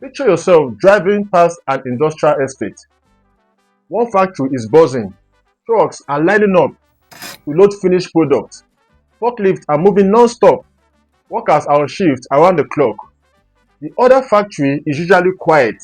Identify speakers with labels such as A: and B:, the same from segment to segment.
A: Picture yourself driving past an industrial estate. One factory is buzzing. Trucks are lining up to load finished products. Forklifts are moving non-stop. Workers are on shift around the clock. The other factory is usually quiet.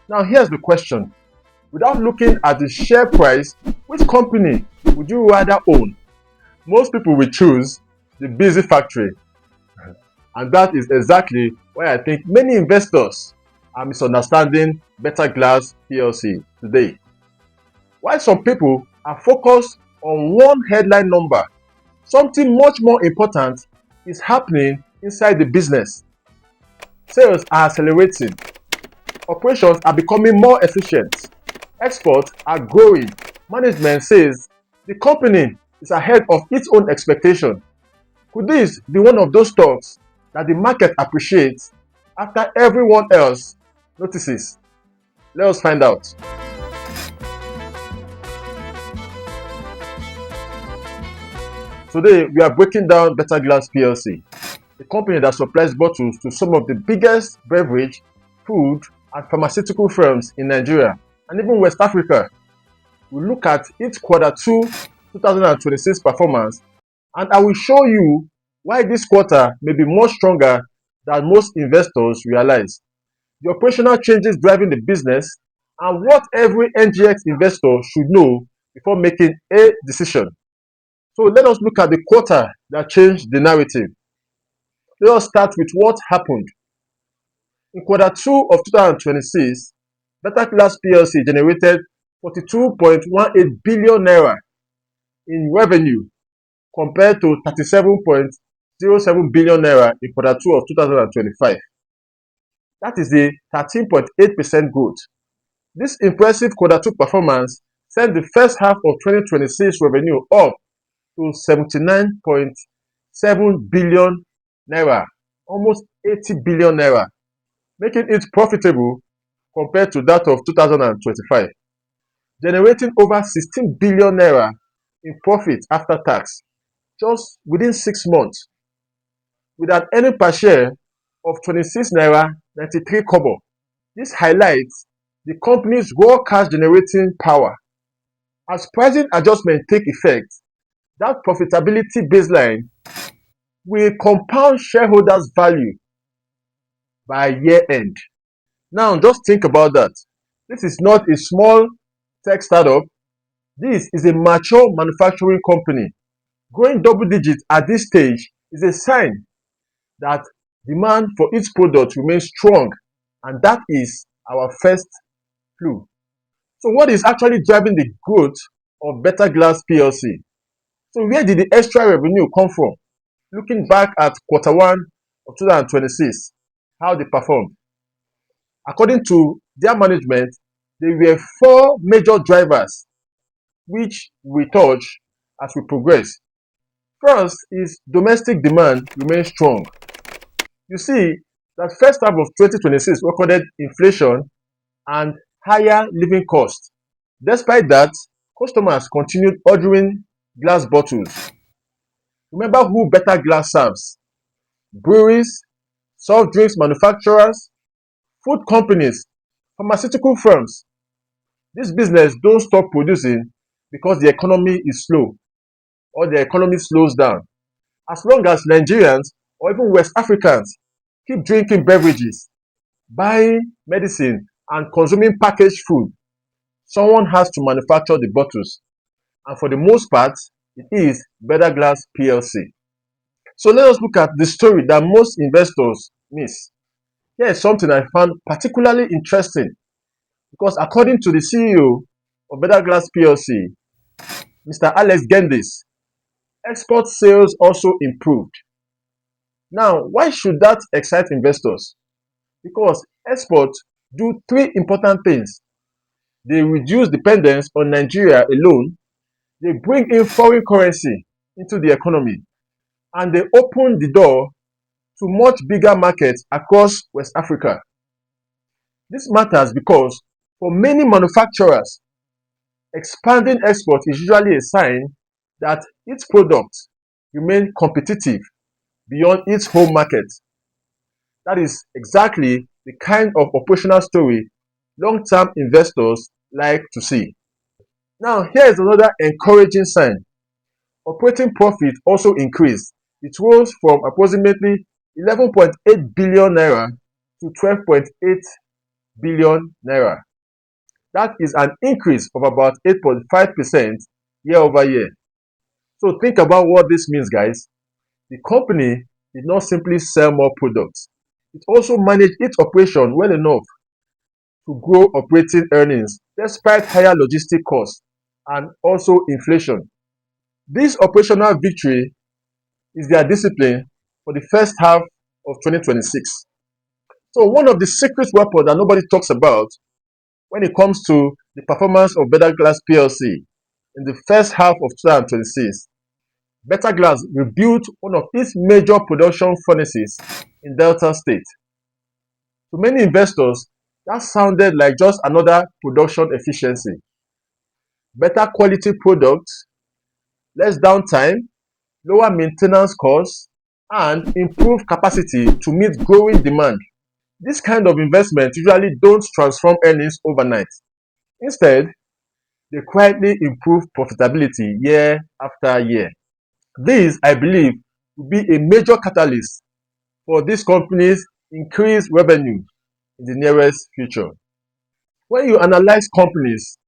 A: Now here's the question. Without looking at the share price, which company would you rather own? Most people will choose the busy factory. And that is exactly why I think many investors are misunderstanding Betaglass PLC today. While some people are focused on one headline number, something much more important is happening inside the business. Sales are accelerating. Operations are becoming more efficient. Exports are growing. Management says the company is ahead of its own expectation. Could this be one of those stocks that the market appreciates after everyone else notices? Let us find out. Today, we are breaking down Betaglass PLC, a company that supplies bottles to some of the biggest beverage, food, and pharmaceutical firms in Nigeria and even West Africa. We look at its Q2 2026 performance, and I will show you why this quarter may be more stronger than most investors realize, the operational changes driving the business, and what every NGX investor should know before making a decision. So let us look at the quarter that changed the narrative. Let us start with what happened. In Q2 of 2026, Betaglass PLC generated 42.18 billion naira in revenue compared to 37.07 billion naira in Q2 of 2025. That is a 13.8% growth. This impressive Q2 performance sent the first half of 2026 revenue up to 79.7 billion naira, almost 80 billion naira, making it profitable compared to that of 2025, generating over 16 billion naira in profit after tax just within 6 months, with an earning per share of 26 naira 93 kobo. This highlights the company's raw cash generating power. As pricing adjustments take effect, that profitability baseline will compound shareholders' value by year end. Now, just think about that. This is not a small tech startup. This is a mature manufacturing company. Growing double digits at this stage is a sign that demand for its products remains strong, and that is our first clue. So, what is actually driving the growth of Betaglass PLC? So, where did the extra revenue come from? Looking back at Q1 of 2026, how they performed. According to their management, there were 4 major drivers which we touch as we progress. First is domestic demand remains strong. You see that first half of 2026 recorded inflation and higher living costs. Despite that, customers continued ordering glass bottles. Remember who Betaglass serves? Breweries, soft drinks manufacturers, food companies, pharmaceutical firms. This business don't stop producing because the economy is slow or the economy slows down. As long as Nigerians or even West Africans keep drinking beverages, buying medicine, and consuming packaged food, someone has to manufacture the bottles. And for the most part, it is Betaglass PLC. So let us look at the story that most investors miss. Here is something I found particularly interesting because according to the CEO of Betaglass PLC, Mr. Alex Gendis, export sales also improved. Now, why should that excite investors? Because exports do 3 important things. They reduce dependence on Nigeria alone, they bring in foreign currency into the economy, and they open the door to much bigger markets across West Africa. This matters because for many manufacturers, expanding exports is usually a sign that its products remain competitive beyond its home market. That is exactly the kind of operational story long-term investors like to see. Now, here is another encouraging sign. Operating profit also increased. It rose from approximately 11.8 billion naira to 12.8 billion naira. That is an increase of about 8.5% year over year. So think about what this means, guys. The company did not simply sell more products. It also managed its operation well enough to grow operating earnings despite higher logistic costs and also inflation. This operational victory is their discipline for the first half of 2026. So one of the secret weapons that nobody talks about when it comes to the performance of Betaglass PLC in the first half of 2026, Betaglass rebuilt one of its major production furnaces in Delta State. To many investors, that sounded like just another production efficiency. Better quality products, less downtime, lower maintenance costs, and improved capacity to meet growing demand. This kind of investment usually don't transform earnings overnight. Instead, they quietly improve profitability year after year. This, I believe, will be a major catalyst for this company's increased revenue in the nearest future. When you analyze companies,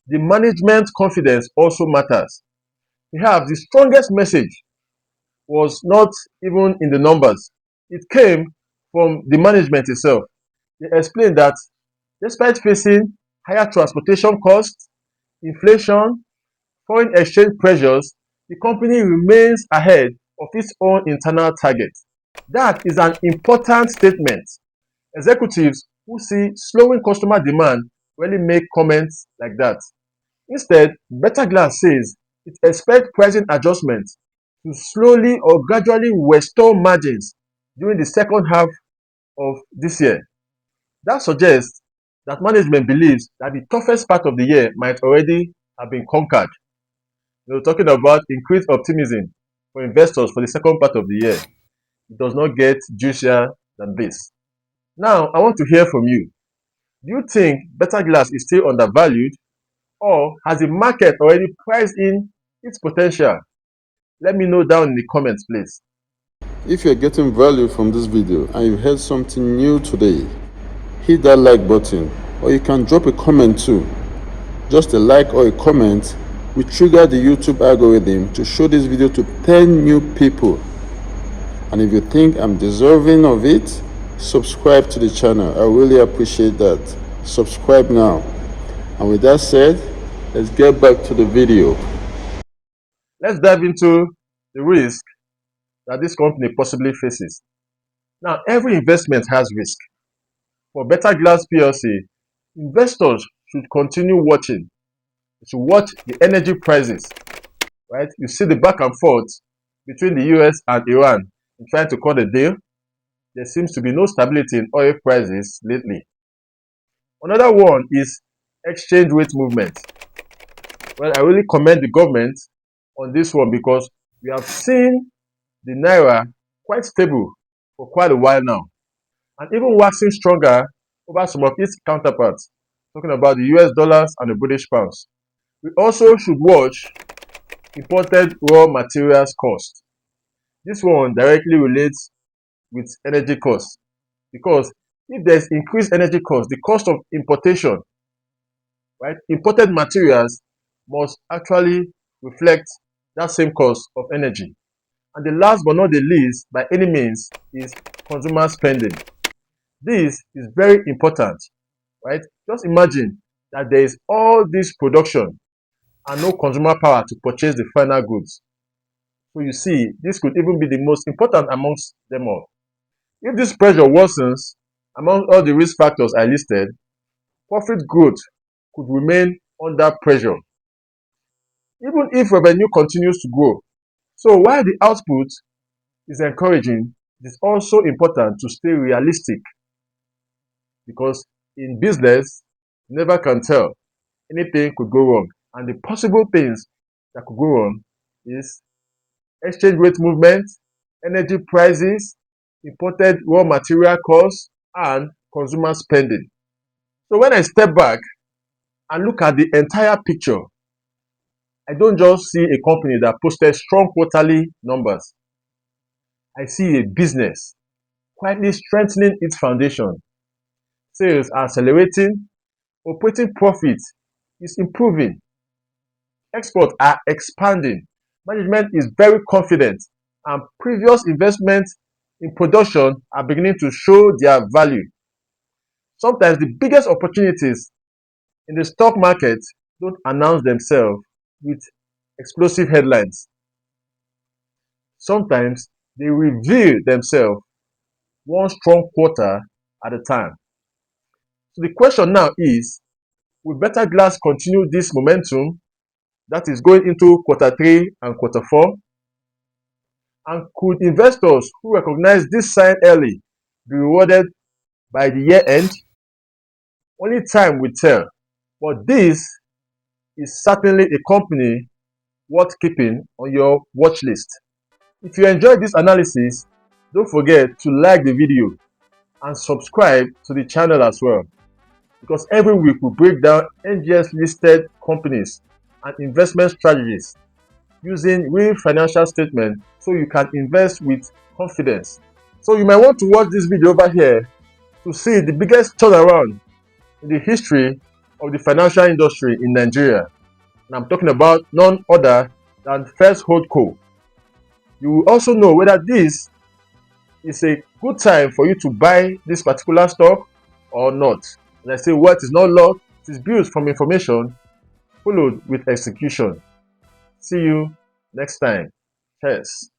A: the management confidence also matters. Perhaps the strongest message was not even in the numbers. It came from the management itself. They explained that despite facing higher transportation costs, inflation, foreign exchange pressures, the company remains ahead of its own internal targets. That is an important statement. Executives who see slowing customer demand rarely make comments like that. Instead, Betaglass says it expects pricing adjustments to slowly or gradually restore margins during the second half of this year. That suggests that management believes that the toughest part of the year might already have been conquered. Talking about increased optimism for investors for the second part of the year. It does not get juicier than this. Now, I want to hear from you. Do you think Betaglass is still undervalued, or has the market already priced in its potential? Let me know down in the comments, please.
B: If you're getting value from this video and you heard something new today, hit that like button, or you can drop a comment too. Just a like or a comment will trigger the YouTube algorithm to show this video to 10 new people. And if you think I'm deserving of it, subscribe to the channel. I really appreciate that. Subscribe now. And with that said, let's get back to the video.
A: Let's dive into the risk that this company possibly faces. Now, every investment has risk. For Betaglass PLC, investors should continue watching. You should watch the energy prices, right? You see the back and forth between the US and Iran in trying to cut a deal. There seems to be no stability in oil prices lately. Another one is exchange rate movement. Well, I really commend the government on this one because we have seen the naira quite stable for quite a while now, and even waxing stronger over some of its counterparts, talking about the US dollars and the British pounds. We also should watch imported raw materials cost. This one directly relates with energy costs, because if there's increased energy cost, the cost of importation, right, imported materials must actually reflect that same cost of energy. And the last but not the least, by any means, is consumer spending. This is very important, right? Just imagine that there is all this production and no consumer power to purchase the final goods. So you see, this could even be the most important amongst them all. If this pressure worsens among all the risk factors I listed, profit growth could remain under pressure, even if revenue continues to grow. So while the output is encouraging, it is also important to stay realistic, because in business, you never can tell. Anything could go wrong. And the possible things that could go wrong is exchange rate movement, energy prices, imported raw material costs, and consumer spending. So when I step back and look at the entire picture, I don't just see a company that posted strong quarterly numbers. I see a business quietly strengthening its foundation. Sales are accelerating, operating profit is improving, exports are expanding, management is very confident, and previous investments in production are beginning to show their value. Sometimes the biggest opportunities in the stock market don't announce themselves with explosive headlines. Sometimes they reveal themselves one strong quarter at a time. So the question now is, will Betaglass continue this momentum that is going into quarter three and quarter four? And could investors who recognize this sign early be rewarded by the year end? Only time will tell. But this is certainly a company worth keeping on your watch list. If you enjoyed this analysis, don't forget to like the video and subscribe to the channel as well, because every week we break down NGS listed companies and investment strategies using real financial statements so you can invest with confidence. So you might want to watch this video over here to see the biggest turnaround in the history of the financial industry in Nigeria. And I'm talking about none other than First Holdco. You will also know whether this is a good time for you to buy this particular stock or not. And I say wealth is not luck, it is built from information followed with execution. See you next time. Cheers.